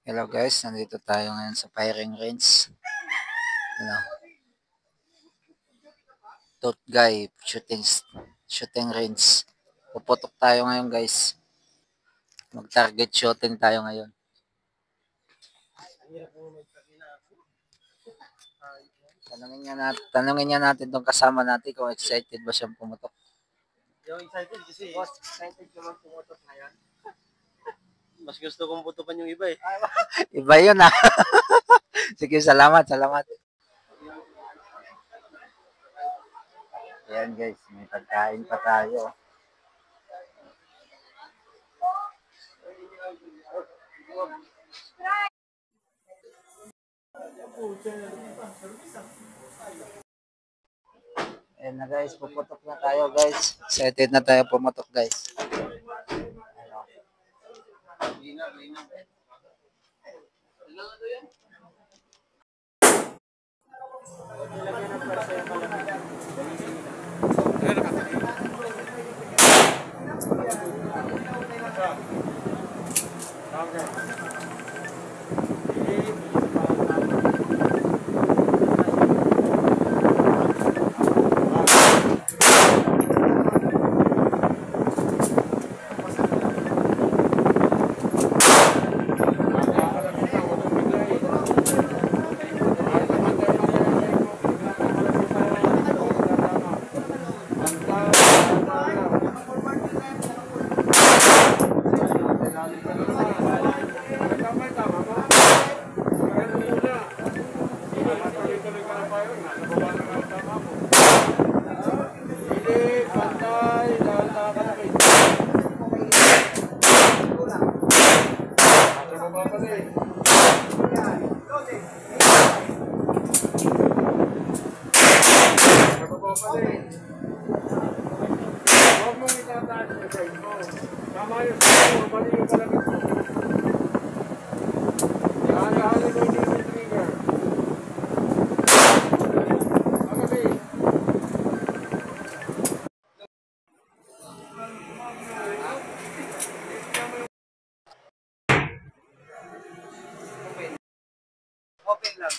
Hello guys, nandito tayo ngayon sa firing range. Ano, Tooth Guy shooting range. Puputok tayo ngayon guys. Mag-target shooting tayo ngayon. Tanungin niya natin tong kasama natin kung excited ba siyang pumutok. Yung excited kasi. Boss, excited ka man pumutok ngayon. Mas gusto kong putukan yung iba eh. Iba yun ah. Sige, salamat. Ayan guys, may pagkain pa tayo. Ayan na guys, puputok na tayo guys. Excited na tayo pumutok guys. Huwag mong itataas yung side mo. Tama yung side mo, bali yung palagit mo. Hali-hali mo yung trigger. Magabi. Open lang.